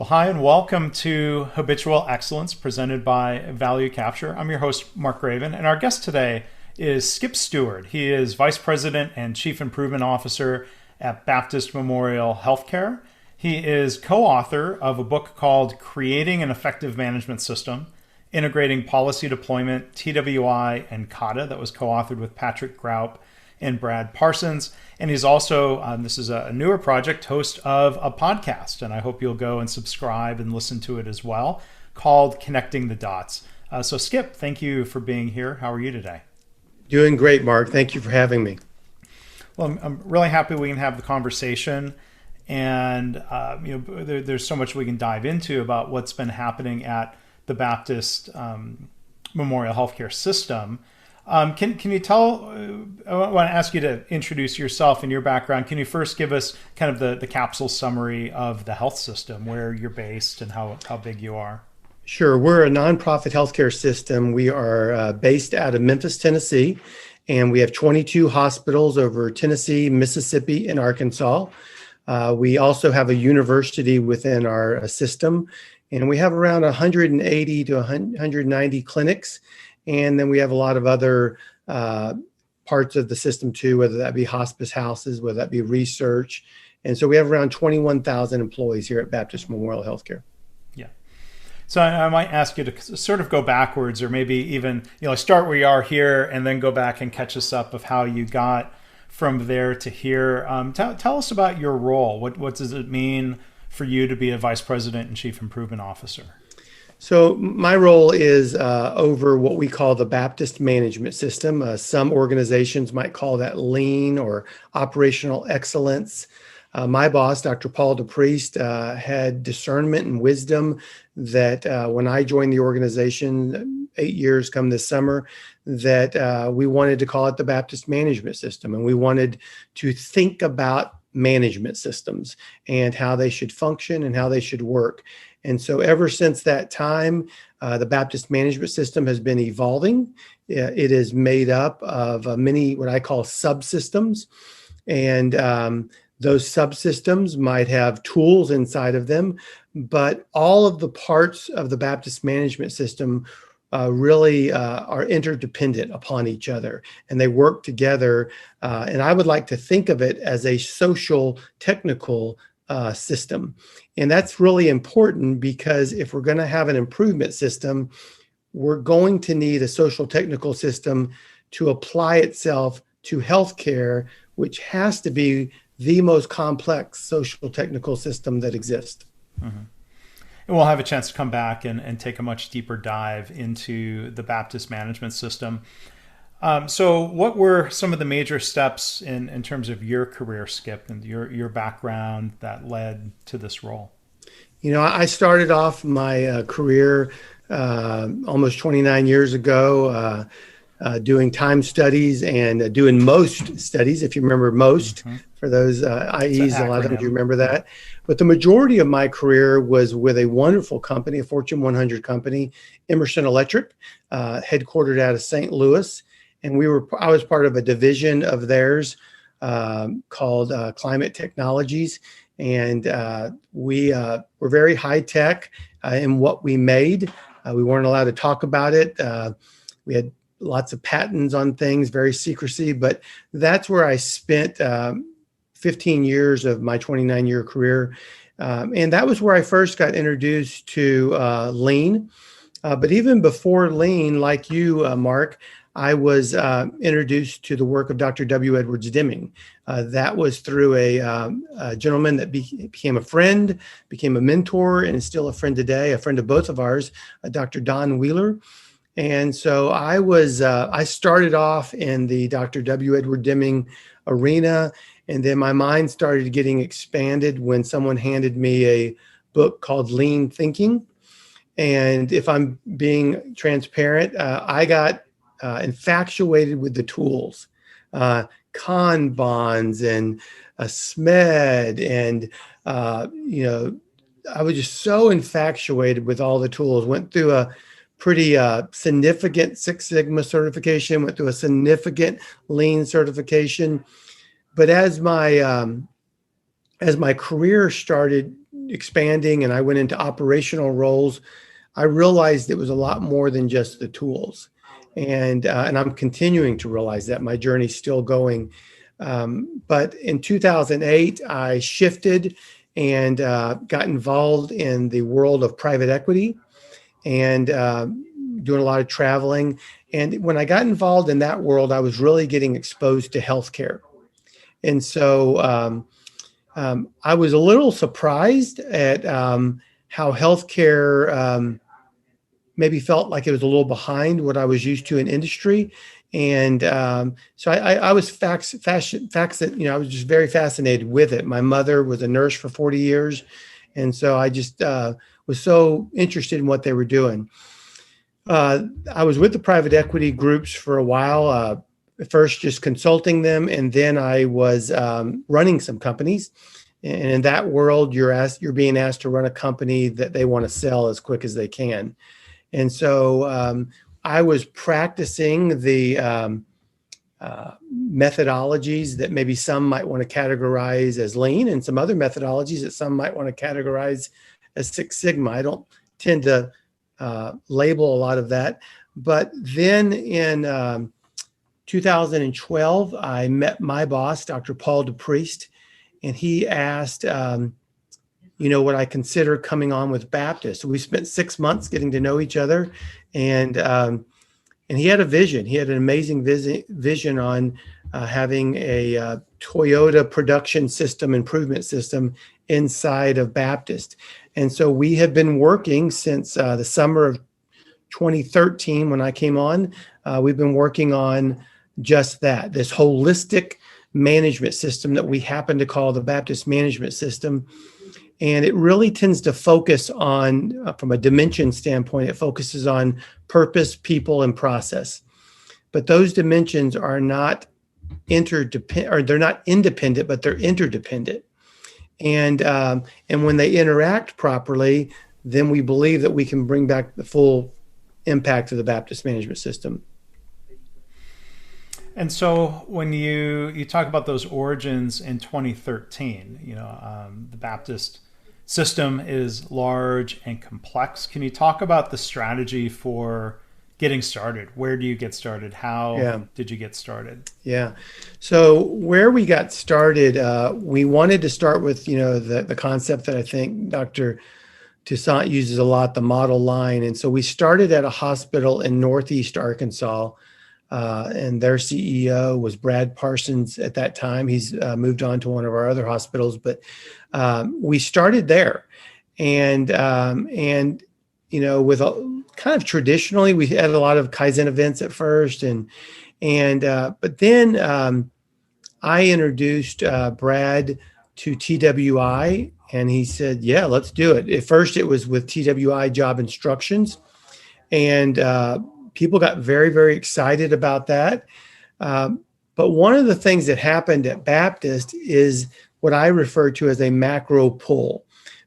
Well, hi, and welcome to Habitual Excellence presented by Value Capture. I'm your host, Mark Graban, and our guest today is Skip Steward. He is Vice President and Chief Improvement Officer at Baptist Memorial Healthcare. He is co-author of a book called Creating an Effective Management System, Integrating Policy Deployment, TWI, and Kata, that was co-authored with Patrick Graup and Brad Parsons. And he's also, this is a newer project, host of a podcast, and I hope you'll go and subscribe and listen to it as well, called Connecting the Dots. So Skip, thank you for being here. How are you today? Doing great, Mark. Thank you for having me. Well, I'm really happy we can have the conversation, and there's so much we can dive into about what's been happening at the Baptist Memorial Healthcare System. Can you tell, I want to ask you to introduce yourself and your background. Can you first give us kind of the capsule summary of the health system, where you're based and how big you are? Sure. We're a nonprofit healthcare system. We are based out of Memphis, Tennessee, and we have 22 hospitals over Tennessee, Mississippi, and Arkansas. We also have a university within our system, and we have around 180 to 190 clinics. And then we have a lot of other parts of the system too, whether that be hospice houses, whether that be research. And so we have around 21,000 employees here at Baptist Memorial Healthcare. Yeah. So I might ask you to sort of go backwards, or maybe even, start where you are here and then go back and catch us up of how you got from there to here. Tell us about your role. What does it mean for you to be a Vice President and Chief Improvement Officer? So my role is over what we call the Baptist Management System. Some organizations might call that lean or operational excellence. My boss, Dr. Paul DePriest, had discernment and wisdom that when I joined the organization 8 years come this summer, that we wanted to call it the Baptist Management System. And we wanted to think about management systems and how they should function and how they should work. And so ever since that time, the Baptist Management System has been evolving. It is made up of many what I call subsystems. And those subsystems might have tools inside of them, but all of the parts of the Baptist Management System really are interdependent upon each other, and they work together. And I would like to think of it as a social technical system. And that's really important because if we're going to have an improvement system, we're going to need a social technical system to apply itself to healthcare, which has to be the most complex social technical system that exists. Mm-hmm. And we'll have a chance to come back and take a much deeper dive into the Baptist management system. So what were some of the major steps in terms of your career, Skip, and your background that led to this role? I started off my career almost 29 years ago doing time studies and doing most studies, if you remember most, for those IEs, a lot of them, you remember that. But the majority of my career was with a wonderful company, a Fortune 100 company, Emerson Electric, headquartered out of St. Louis. And I was part of a division of theirs called Climate Technologies. And we were very high tech in what we made. We weren't allowed to talk about it. We had lots of patents on things, very secrecy, but that's where I spent 15 years of my 29-year career. And that was where I first got introduced to lean. But even before lean, like you, Mark, I was introduced to the work of Dr. W. Edwards Deming. That was through a gentleman that became a friend, became a mentor, and is still a friend today, a friend of both of ours, Dr. Don Wheeler. And so I started off in the Dr. W. Edward Deming arena, and then my mind started getting expanded when someone handed me a book called Lean Thinking. And if I'm being transparent, I got infatuated with the tools, Kanbans and SMED. And, I was just so infatuated with all the tools. Went through a pretty significant Six Sigma certification, went through a significant Lean certification. But as my career started expanding and I went into operational roles, I realized it was a lot more than just the tools. And I'm continuing to realize that my journey's still going. But in 2008, I shifted and got involved in the world of private equity and doing a lot of traveling. And when I got involved in that world, I was really getting exposed to healthcare. And so I was a little surprised at how healthcare maybe felt like it was a little behind what I was used to in industry. And so I was I was just very fascinated with it. My mother was a nurse for 40 years. And so I just was so interested in what they were doing. I was with the private equity groups for a while, first just consulting them, and then I was running some companies. And in that world, you're being asked to run a company that they want to sell as quick as they can. And so I was practicing the methodologies that maybe some might want to categorize as lean, and some other methodologies that some might want to categorize as Six Sigma. I don't tend to label a lot of that. But then in 2012, I met my boss, Dr. Paul DePriest, and he asked, would I consider coming on with Baptist? So we spent 6 months getting to know each other, and he had a vision. He had an amazing vision on having a Toyota production system, improvement system inside of Baptist. And so we have been working since the summer of 2013 when I came on. We've been working on just that, this holistic management system that we happen to call the Baptist Management System. And it really tends to focus on, from a dimension standpoint, it focuses on purpose, people, and process. But those dimensions are not interdependent, or they're not independent, but they're interdependent. And when they interact properly, then we believe that we can bring back the full impact of the Baptist Management System. And so when you talk about those origins in 2013, the Baptist system is large and complex. Can you talk about the strategy for getting started? Where do you get started? How did you get started? Yeah. So where we got started, we wanted to start with, the concept that I think Dr. Toussaint uses a lot, the model line. And so we started at a hospital in Northeast Arkansas, and their CEO was Brad Parsons at that time. He's moved on to one of our other hospitals, but we started there. And with kind of traditionally, we had a lot of Kaizen events at first, but then I introduced Brad to TWI, and he said, "Yeah, let's do it." At first, it was with TWI job instructions, and people got very, very excited about that. But one of the things that happened at Baptist is what I refer to as a macro pull,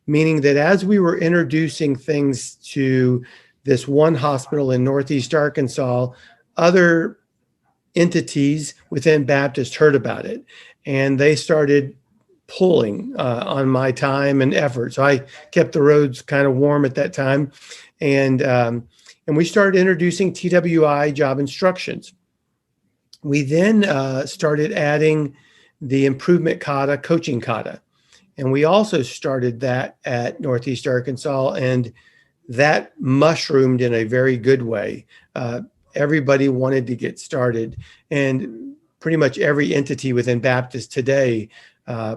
meaning that as we were introducing things to this one hospital in Northeast Arkansas, other entities within Baptist heard about it, and they started pulling on my time and effort. So I kept the roads kind of warm at that time, and we started introducing TWI job instructions. We then started adding the improvement kata, coaching kata. And we also started that at Northeast Arkansas, and that mushroomed in a very good way. Everybody wanted to get started, and pretty much every entity within Baptist today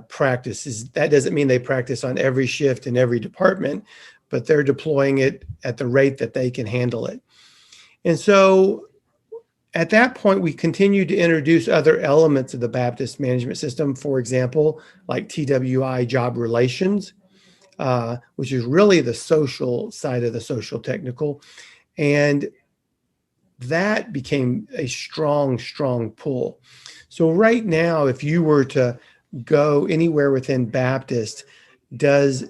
practices. That doesn't mean they practice on every shift in every department, but they're deploying it at the rate that they can handle it. And so at that point, we continued to introduce other elements of the Baptist management system, for example, like TWI job relations, which is really the social side of the socio-technical. And that became a strong, strong pull. So right now, if you were to go anywhere within Baptist, does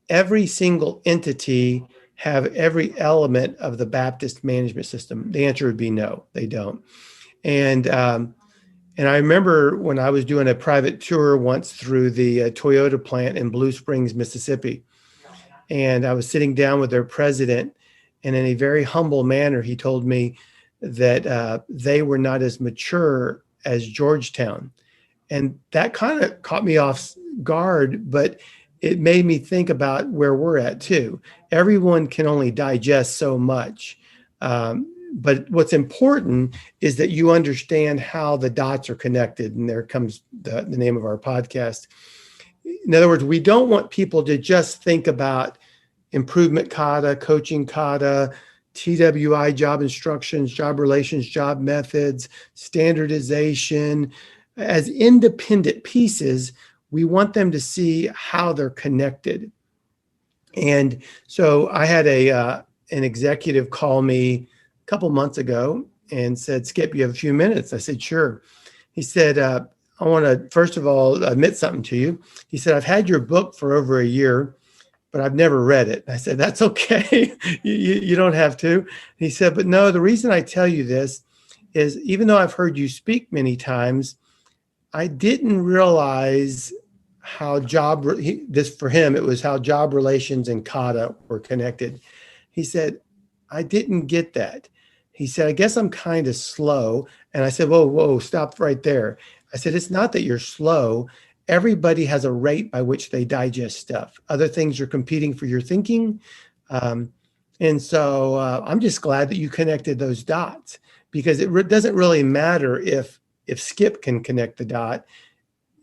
every single entity have every element of the Baptist management system? The answer would be no, they don't. And I remember when I was doing a private tour once through the Toyota plant in Blue Springs, Mississippi, And I was sitting down with their president, and in a very humble manner, he told me that they were not as mature as Georgetown. And that kind of caught me off guard, but it made me think about where we're at too. Everyone can only digest so much. But what's important is that you understand how the dots are connected. And there comes the name of our podcast. In other words, we don't want people to just think about improvement kata, coaching kata, TWI, job instructions, job relations, job methods, standardization as independent pieces. We want them to see how they're connected. And so I had an executive call me a couple months ago and said, Skip, you have a few minutes? I said, sure. He said, I want to, first of all, admit something to you. He said, I've had your book for over a year, but I've never read it. I said, that's okay. you don't have to. He said, but no, the reason I tell you this is even though I've heard you speak many times, I didn't realize how this for him, it was how job relations and kata were connected. He said, I didn't get that. He said, I guess I'm kind of slow. And I said, whoa, stop right there. I said, it's not that you're slow. Everybody has a rate by which they digest stuff. Other things are competing for your thinking. And so I'm just glad that you connected those dots, because it doesn't really matter if Skip can connect the dot.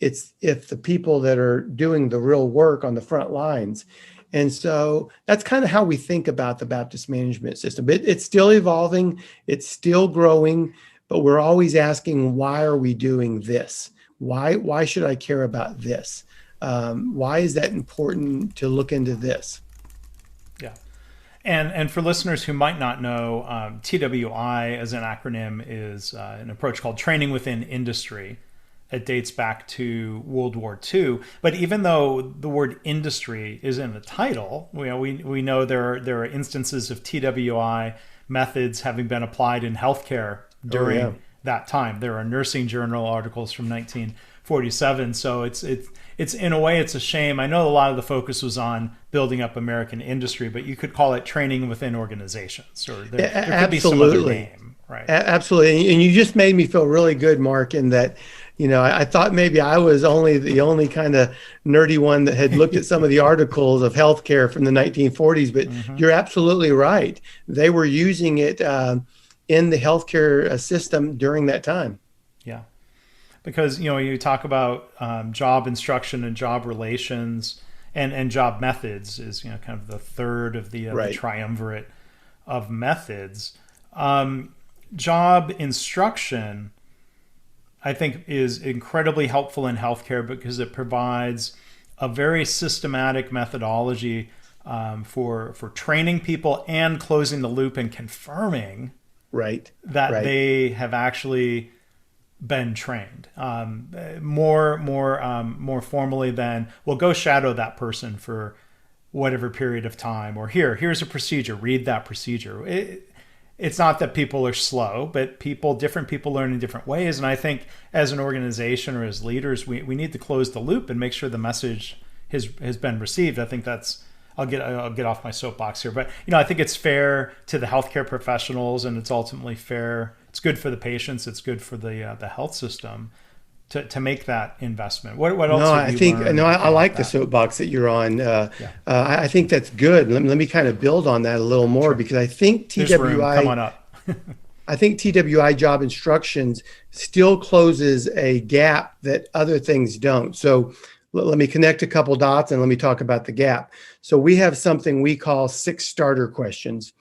It's if the people that are doing the real work on the front lines. And so that's kind of how we think about the Baptist management system. It's still evolving. It's still growing, but we're always asking, why are we doing this? Why should I care about this? Why is that important to look into this? Yeah. And for listeners who might not know, TWI as an acronym is an approach called training within industry. It dates back to World War II. But even though the word industry is in the title, we know there are instances of TWI methods having been applied in healthcare during that time. There are nursing journal articles from 1947. So it's in a way, it's a shame. I know a lot of the focus was on building up American industry, but you could call it training within organizations, or there could be some other name, right? Absolutely. And you just made me feel really good, Mark, in that, I thought maybe I was the only kind of nerdy one that had looked at some of the articles of healthcare from the 1940s, but you're absolutely right. They were using it in the healthcare system during that time. Yeah. Because, you talk about job instruction and job relations and job methods is, kind of the third of the triumvirate of methods. Job instruction, I think, is incredibly helpful in healthcare because it provides a very systematic methodology for training people and closing the loop and confirming that they have actually been trained more formally than, well, go shadow that person for whatever period of time, or here's a procedure, read that procedure. It's not that people are slow, but different people learn in different ways. And I think as an organization or as leaders, we need to close the loop and make sure the message has been received. I think I'll get off my soapbox here, but I think it's fair to the healthcare professionals, and it's ultimately fair. It's good for the patients. It's good for the health system to make that investment. What else? I like the soapbox that you're on. I think that's good. Let me kind of build on that a little more, because I think TWI. Come on up. I think TWI job instructions still closes a gap that other things don't. So let me connect a couple dots and let me talk about the gap. So we have something we call 6 starter questions.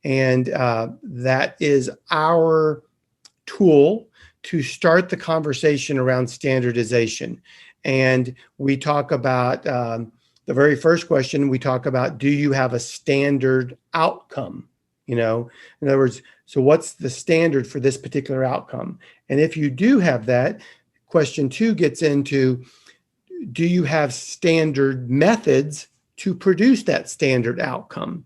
And that is our tool to start the conversation around standardization. And we talk about the very first question, we talk about, do you have a standard outcome? In other words, so what's the standard for this particular outcome? And if you do have that, question 2 gets into, do you have standard methods to produce that standard outcome?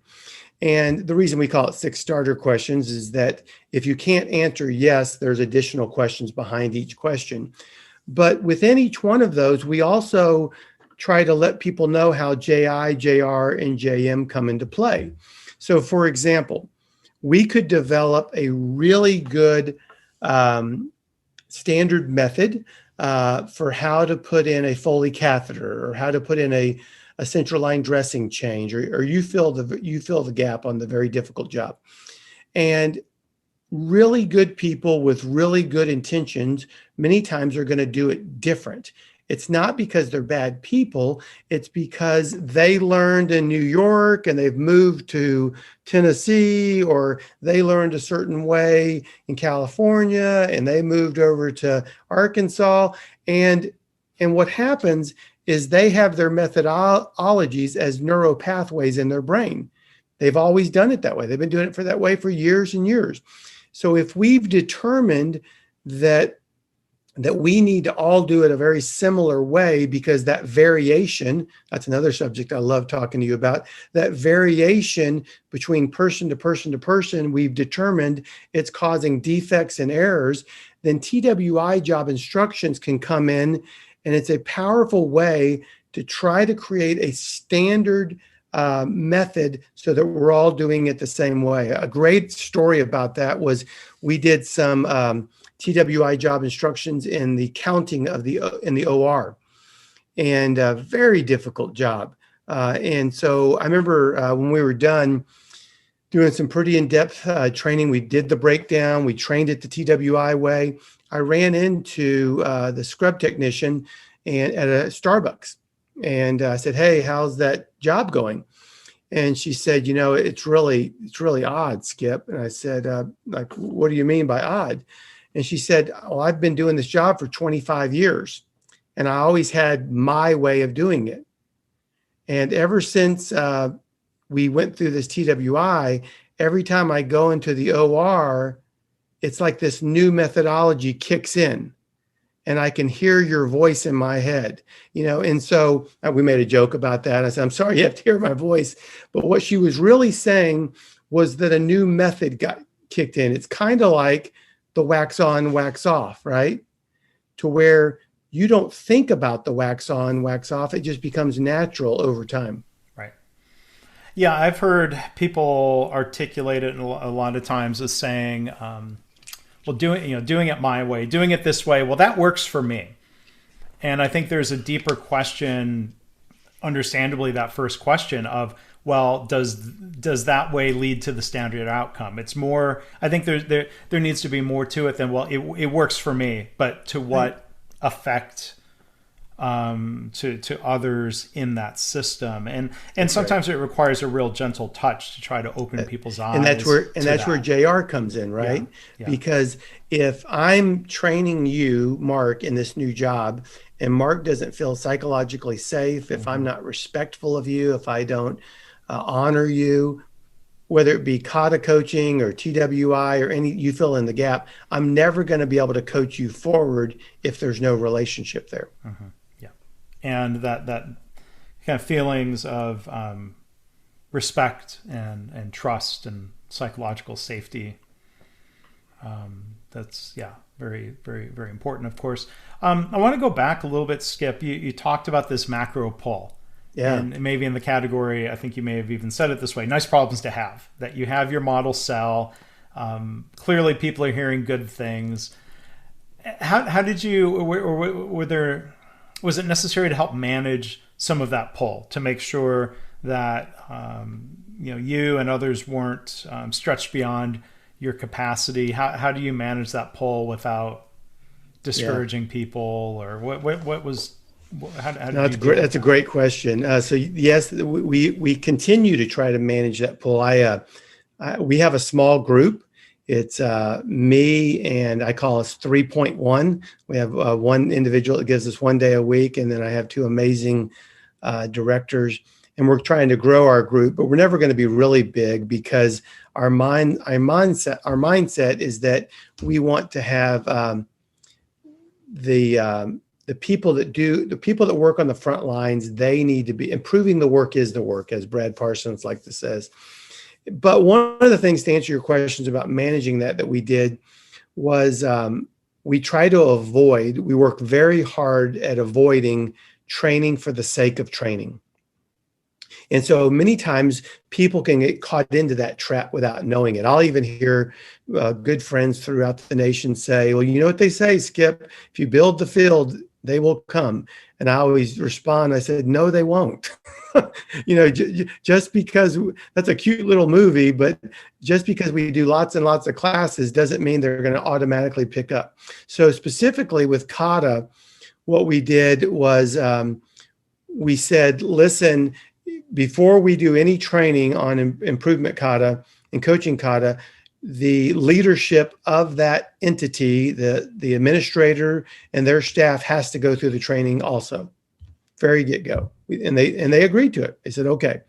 And the reason we call it 6 starter questions is that if you can't answer yes, there's additional questions behind each question. But within each one of those, we also try to let people know how JI, JR, and JM come into play. So for example, we could develop a really good standard method for how to put in a Foley catheter, or how to put in a central line dressing change, or you fill the gap on the very difficult job. And really good people with really good intentions many times are going to do it different. It's not because they're bad people. It's because they learned in New York and they've moved to Tennessee, or they learned a certain way in California and they moved over to Arkansas. And what happens is they have their methodologies as neural pathways in their brain. They've always done it that way. They've been doing it that way for years and years. So if we've determined that we need to all do it a very similar way, because that variation, that's another subject I love talking to you about, that variation between person to person to person, we've determined it's causing defects and errors, then TWI job instructions can come in, and it's a powerful way to try to create a standard method so that we're all doing it the same way. A great story about that was we did some TWI job instructions in the counting of in the OR, and a very difficult job. And so I remember when we were done doing some pretty in-depth training, we did the breakdown, we trained it the TWI way. I ran into the scrub technician at a Starbucks, and I said, "Hey, how's that job going?" And she said, "It's really odd, Skip." And I said, "Like, what do you mean by odd?" And she said, "Oh, I've been doing this job for 25 years, and I always had my way of doing it. And ever since we went through this TWI, every time I go into the OR, it's like this new methodology kicks in, and I can hear your voice in my head, And so we made a joke about that. I said, "I'm sorry you have to hear my voice." But what she was really saying was that a new method got kicked in. It's kind of like the wax on, wax off, right? To where you don't think about the wax on, wax off. It just becomes natural over time. Right. Yeah, I've heard people articulate it a lot of times as saying, well, doing it my way, doing it this way, well, that works for me. And I think there's a deeper question, understandably, that first question of, well, does that way lead to the standard outcome? It's more, I think there needs to be more to it than, well, it works for me, but to what effect to others in that system. And sometimes it requires a real gentle touch to try to open people's eyes. And that's where JR comes in, right? Yeah. Because if I'm training you, Mark, in this new job, and Mark doesn't feel psychologically safe, if I'm not respectful of you, if I don't honor you, whether it be Kata coaching or TWI or you fill in the gap, I'm never going to be able to coach you forward if there's no relationship there. Mm-hmm. Yeah. And that kind of feelings of respect and trust and psychological safety, that's very, very, very important, of course. I want to go back a little bit, Skip. You talked about this macro pull. Yeah. And maybe in the category, I think you may have even said it this way, nice problems to have, that you have your model cell. Clearly people are hearing good things. How did you, was it necessary to help manage some of that pull to make sure that, you and others weren't stretched beyond your capacity? How do you manage that pull without discouraging people, or what was, that's a great question. So yes, we continue to try to manage that pull. We have a small group. It's me, and I call us 3.1. We have one individual that gives us 1 day a week, and then I have two amazing directors. And we're trying to grow our group, but we're never going to be really big, because our mindset is that we want to have the people that work on the front lines. They need to be improving. The work is the work, as Brad Parsons like to says. But one of the things, to answer your questions about managing that we did was we work very hard at avoiding training for the sake of training. And so many times people can get caught into that trap without knowing it. I'll even hear good friends throughout the nation say, well, you know what they say, Skip, if you build the field, they will come. And I always respond, I said, no, they won't. Just because that's a cute little movie, but just because we do lots and lots of classes doesn't mean they're going to automatically pick up. So specifically with Kata, what we did was we said, listen, before we do any training on improvement Kata and coaching Kata, the leadership of that entity, the administrator and their staff has to go through the training also. Very get-go. And they agreed to it. They said, okay.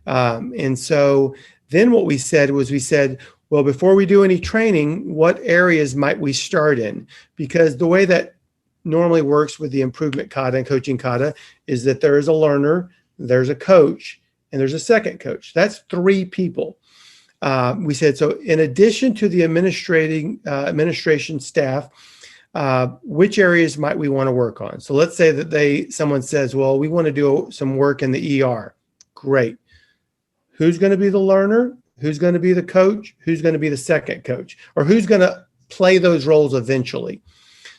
And so then what we said was, well, before we do any training, what areas might we start in? Because the way that normally works with the improvement Kata and coaching Kata is that there is a learner, there's a coach, and there's a second coach. That's 3 people. We said, so in addition to the administration staff, which areas might we want to work on? So let's say that someone says, well, we want to do some work in the ER. Great. Who's going to be the learner? Who's going to be the coach? Who's going to be the second coach? Or who's going to play those roles eventually?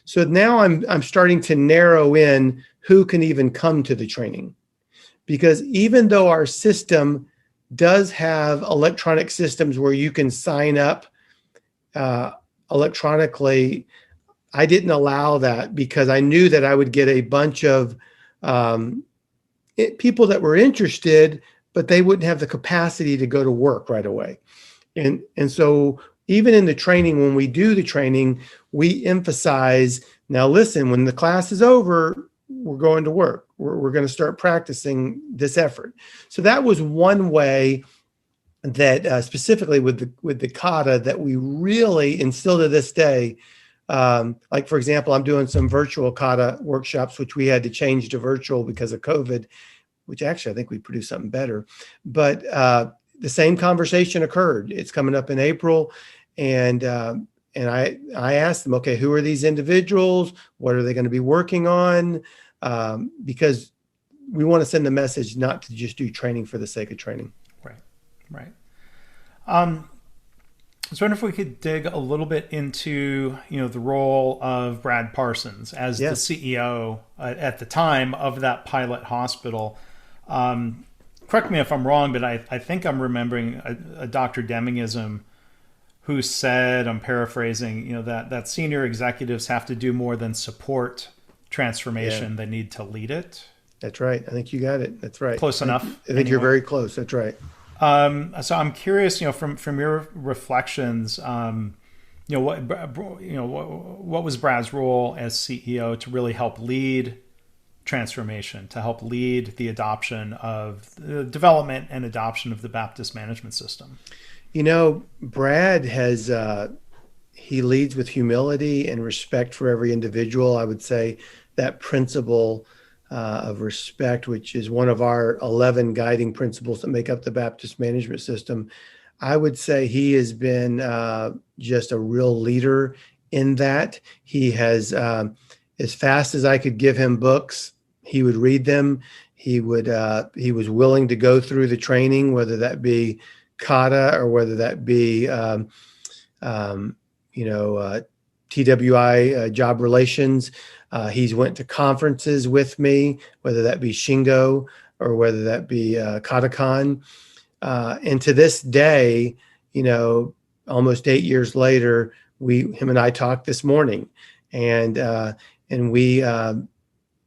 So now I'm starting to narrow in who can even come to the training. Because even though our system does have electronic systems where you can sign up electronically, I didn't allow that because I knew that I would get a bunch of people that were interested, but they wouldn't have the capacity to go to work right away. And so even in the training, when we do the training, we emphasize, now listen, when the class is over, we're going to work. We're going to start practicing this effort. So that was one way that specifically with the Kata that we really, and still to this day, like for example, I'm doing some virtual Kata workshops, which we had to change to virtual because of COVID, which actually I think we produced something better. But the same conversation occurred. It's coming up in April, and I asked them, okay, who are these individuals? What are they going to be working on? Because we want to send the message not to just do training for the sake of training. Right. I was wondering if we could dig a little bit into, the role of Brad Parsons as the CEO at the time of that pilot hospital. Correct me if I'm wrong, but I think I'm remembering a Dr. Demingism who said, I'm paraphrasing, that senior executives have to do more than support transformation. They need to lead it. That's right. I think you got it. That's right. Close enough. I think you're very close. That's right. So I'm curious, from your reflections, what was Brad's role as CEO to really help lead transformation, to help lead the adoption of the development and adoption of the Baptist management system? Brad has, he leads with humility and respect for every individual. I would say that principle of respect, which is one of our 11 guiding principles that make up the Baptist management system. I would say he has been just a real leader in that. He has, as fast as I could give him books, he would read them. He was willing to go through the training, whether that be Kata or whether that be, TWI, job relations. He's went to conferences with me, whether that be Shingo or whether that be Katakon. And to this day, almost 8 years later, him and I talked this morning, and we were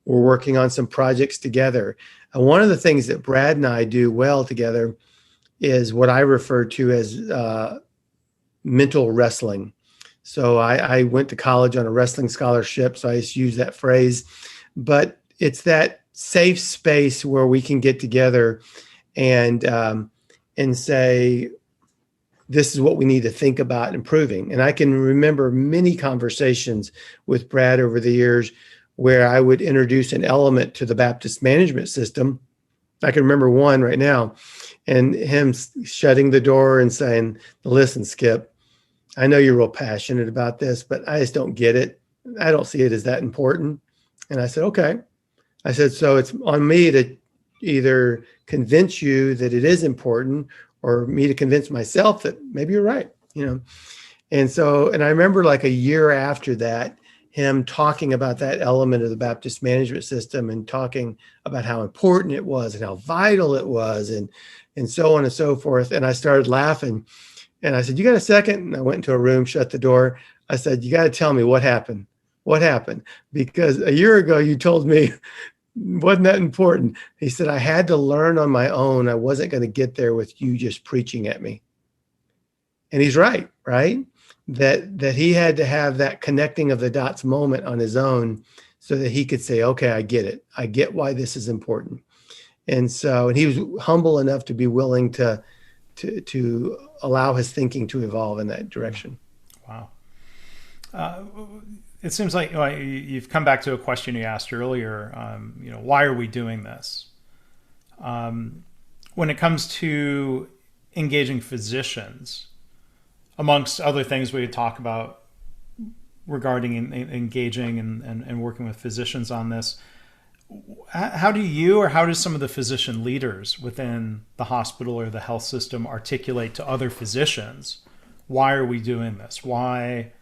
working on some projects together. And one of the things that Brad and I do well together is what I refer to as mental wrestling. So I went to college on a wrestling scholarship, so I just use that phrase. But it's that safe space where we can get together and say, this is what we need to think about improving. And I can remember many conversations with Brad over the years where I would introduce an element to the Baptist management system. I can remember one right now, and him shutting the door and saying, listen, Skip, I know you're real passionate about this, but I just don't get it. I don't see it as that important. And I said, okay, I said, so it's on me to either convince you that it is important, or me to convince myself that maybe you're right, you know? And so, and I remember like a year after that, him talking about that element of the Baptist management system and talking about how important it was and how vital it was, and so on and so forth. And I started laughing, and I said, "You got a second?" And I went into a room, shut the door. I said, "You got to tell me what happened. What happened? Because a year ago you told me wasn't that important." He said, "I had to learn on my own. I wasn't going to get there with you just preaching at me." And he's right, right? That he had to have that connecting of the dots moment on his own so that he could say, "Okay, I get it. I get why this is important." And so, and he was humble enough to be willing to allow his thinking to evolve in that direction. Wow. Uh, it seems like you've come back to a question you asked earlier. Why are we doing this? When it comes to engaging physicians, amongst other things we talk about regarding engaging and working with physicians on this, how do you, or how does some of the physician leaders within the hospital or the health system articulate to other physicians, why are we doing this? Why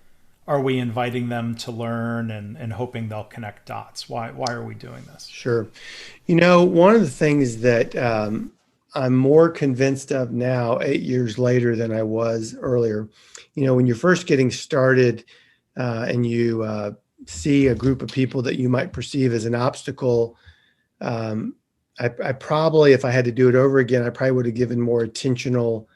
are we inviting them to learn and hoping they'll connect dots? Why are we doing this? Sure. One of the things that I'm more convinced of now, 8 years later, than I was earlier, when you're first getting started and you see a group of people that you might perceive as an obstacle, I probably, if I had to do it over again, I probably would have given more attentional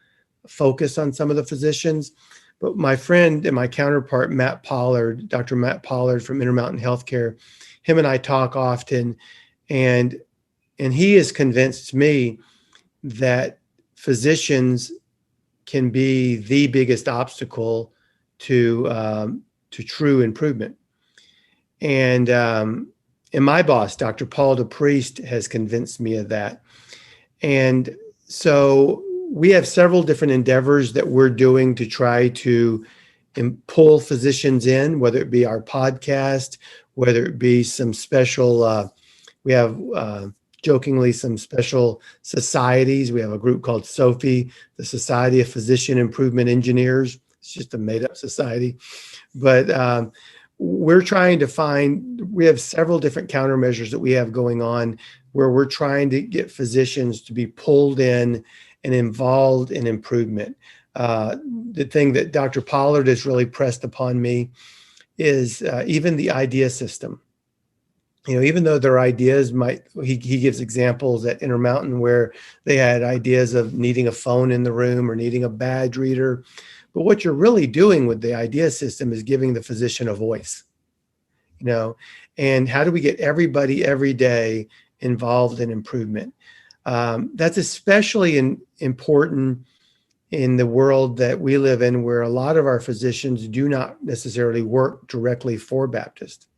focus on some of the physicians. But my friend and my counterpart, Matt Pollard, Dr. Matt Pollard from Intermountain Healthcare, him and I talk often, and he has convinced me that physicians can be the biggest obstacle to true improvement. And my boss, Dr. Paul DePriest, has convinced me of that. And so we have several different endeavors that we're doing to try to pull physicians in, whether it be our podcast, whether it be some special, we have jokingly some special societies. We have a group called SOPHI, the Society of Physician Improvement Engineers. It's just a made up society. But we're trying to we have several different countermeasures that we have going on where we're trying to get physicians to be pulled in and involved in improvement. The thing that Dr. Pollard has really pressed upon me is even the idea system. Even though their ideas he gives examples at Intermountain where they had ideas of needing a phone in the room or needing a badge reader. But what you're really doing with the idea system is giving the physician a voice, and how do we get everybody every day involved in improvement? That's especially important in the world that we live in, where a lot of our physicians do not necessarily work directly for Baptist.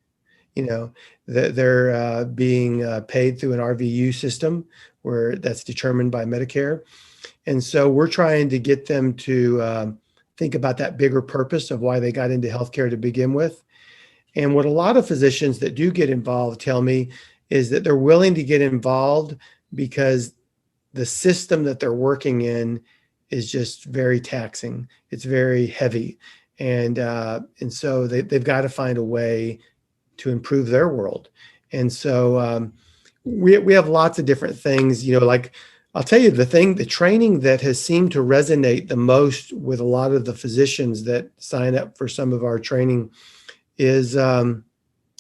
They're being paid through an RVU system where that's determined by Medicare. And so we're trying to get them to think about that bigger purpose of why they got into healthcare to begin with. And what a lot of physicians that do get involved tell me is that they're willing to get involved because the system that they're working in is just very taxing. It's very heavy. And so they've got to find a way to improve their world. And so we have lots of different things, like I'll tell you the training that has seemed to resonate the most with a lot of the physicians that sign up for some of our training is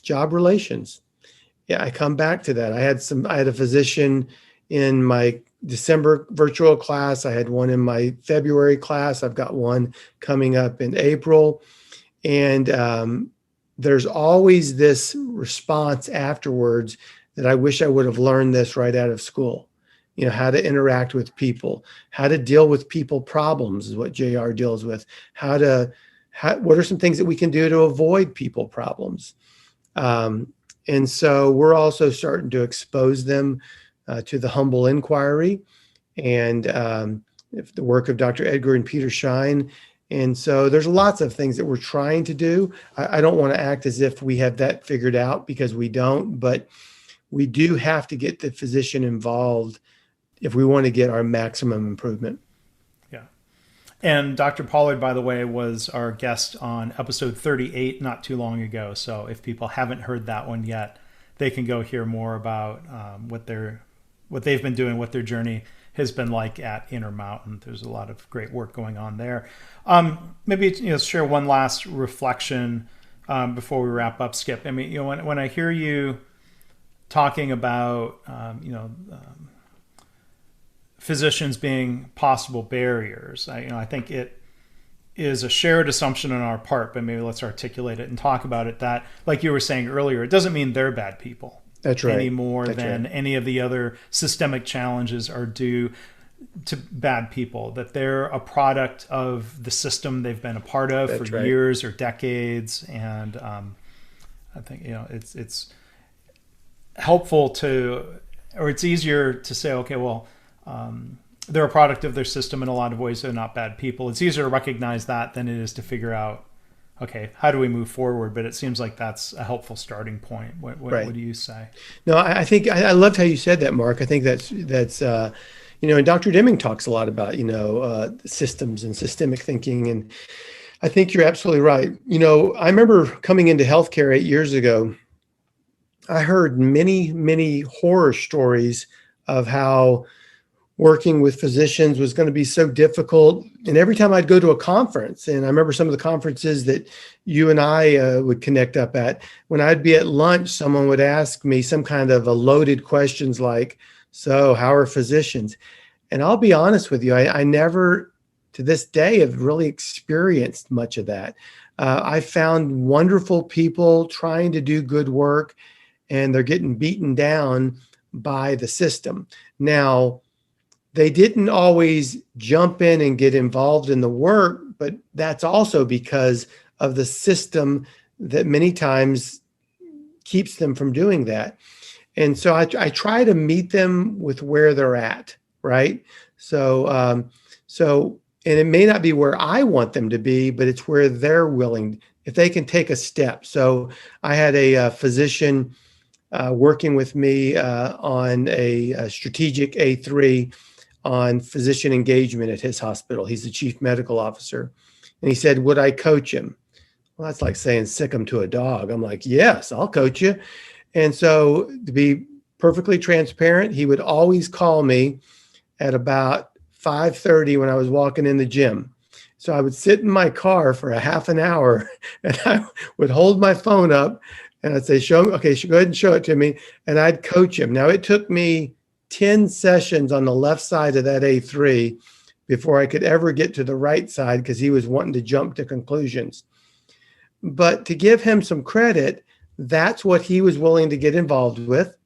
job relations. Yeah, I come back to that. I had a physician in my December virtual class. I had one in my February class. I've got one coming up in April. And there's always this response afterwards that I wish I would have learned this right out of school. How to interact with people, how to deal with people problems is what JR deals with. What are some things that we can do to avoid people problems? And so we're also starting to expose them to the humble inquiry and the work of Dr. Edgar and Peter Shine. And so there's lots of things that we're trying to do. I don't want to act as if we have that figured out, because we don't, but we do have to get the physician involved if we want to get our maximum improvement. Yeah. And Dr. Pollard, by the way, was our guest on episode 38 not too long ago. So if people haven't heard that one yet, they can go hear more about what they've been doing, what their journey has been like at Intermountain. There's a lot of great work going on there. Maybe share one last reflection before we wrap up, Skip. I mean, when I hear you talking about physicians being possible barriers, I think it is a shared assumption on our part, but maybe let's articulate it and talk about it. That, like you were saying earlier, it doesn't mean they're bad people. That's right. Any more than any of the other systemic challenges are due to bad people, that they're a product of the system they've been a part of for years or decades. And I think, it's helpful or it's easier to say, okay, well, they're a product of their system in a lot of ways. They're not bad people. It's easier to recognize that than it is to figure out, okay, how do we move forward? But it seems like that's a helpful starting point. What do you say? No, I think I loved how you said that, Mark. I think that's and Dr. Deming talks a lot about, systems and systemic thinking. And I think you're absolutely right. I remember coming into healthcare 8 years ago, I heard many, many horror stories of how working with physicians was going to be so difficult. And every time I'd go to a conference, and I remember some of the conferences that you and I would connect up at, when I'd be at lunch, someone would ask me some kind of a loaded questions like, so how are physicians? And I'll be honest with you, I never to this day have really experienced much of that. I found wonderful people trying to do good work, and they're getting beaten down by the system. Now, they didn't always jump in and get involved in the work, but that's also because of the system that many times keeps them from doing that. And so I try to meet them with where they're at, right? So, and it may not be where I want them to be, but it's where they're willing, if they can take a step. So I had a physician working with me on a strategic A3 on physician engagement at his hospital. He's the chief medical officer. And he said, would I coach him? Well, that's like saying sick him to a dog. I'm like, yes, I'll coach you. And so, to be perfectly transparent, he would always call me at about 5:30 when I was walking in the gym. So I would sit in my car for a half an hour, and I would hold my phone up and I'd say, go ahead and show it to me. And I'd coach him. Now, it took me 10 sessions on the left side of that A3 before I could ever get to the right side, because he was wanting to jump to conclusions. But to give him some credit, that's what he was willing to get involved with.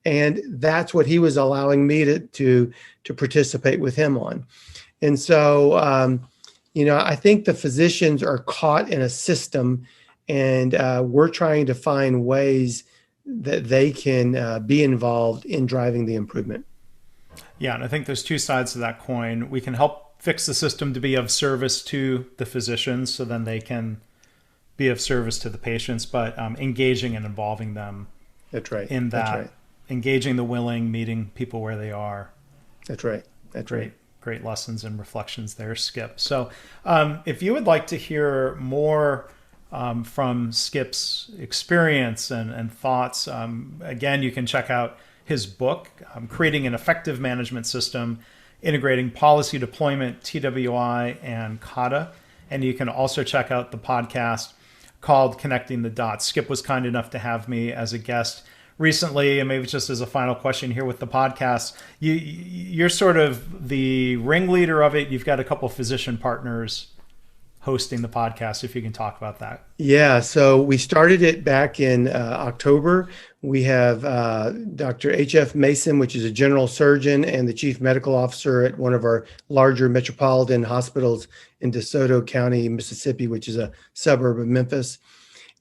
And that's what he was allowing me to participate with him on. And so, I think the physicians are caught in a system, and we're trying to find ways that they can be involved in driving the improvement. Yeah, and I think there's two sides to that coin. We can help fix the system to be of service to the physicians, so then they can be of service to the patients, but engaging and involving them. That's right. In that, That's right. Engaging the willing, meeting people where they are. That's right. That's right. Great lessons and reflections there, Skip. So if you would like to hear more from Skip's experience and thoughts, again, you can check out his book, Creating an Effective Management System, Integrating Policy Deployment, TWI, and Kata. And you can also check out the podcast called Connecting the Dots. Skip was kind enough to have me as a guest recently, and maybe just as a final question here with the podcast, you're sort of the ringleader of it. You've got a couple of physician partners hosting the podcast, if you can talk about that. Yeah, so we started it back in October. We have Dr. H.F. Mason, which is a general surgeon and the chief medical officer at one of our larger metropolitan hospitals in DeSoto County, Mississippi, which is a suburb of Memphis.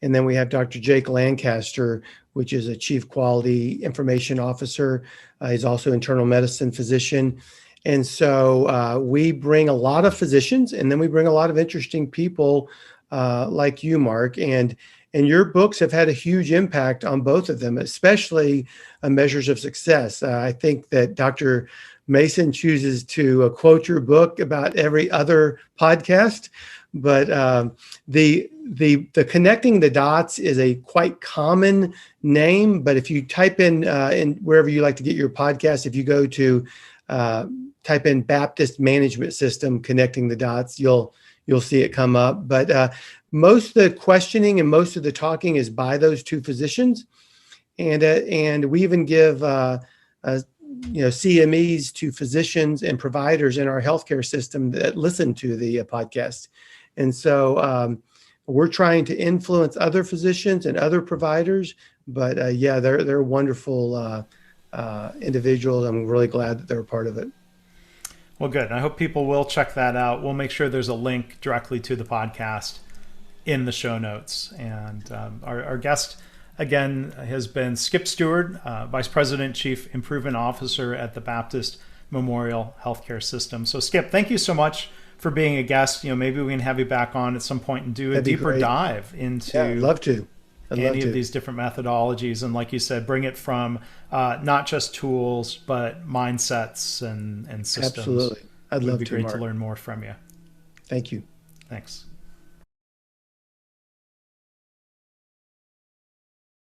And then we have Dr. Jake Lancaster, which is a chief quality information officer. He's also internal medicine physician. And so we bring a lot of physicians, and then we bring a lot of interesting people like you, Mark. And And your books have had a huge impact on both of them, especially measures of success. I think that Dr. Mason chooses to quote your book about every other podcast, but the connecting the dots is a quite common name. But if you type in wherever you like to get your podcast, if you go to type in Baptist Management System connecting the dots, you'll see it come up. But most of the questioning and most of the talking is by those two physicians, and we even give CMEs to physicians and providers in our healthcare system that listen to the podcast. And so we're trying to influence other physicians and other providers. But they're wonderful individuals. I'm really glad that they're a part of it. Well, good. I hope people will check that out. We'll make sure there's a link directly to the podcast in the show notes. And our guest, again, has been Skip Steward, Vice President, Chief Improvement Officer at the Baptist Memorial Healthcare System. So, Skip, thank you so much for being a guest. Maybe we can have you back on at some point and do a deeper dive into I'd love to. Any of these different methodologies. And like you said, bring it from not just tools, but mindsets and systems. Absolutely. I'd love to. It'd be great Mark. to learn more from you. Thank you. Thanks.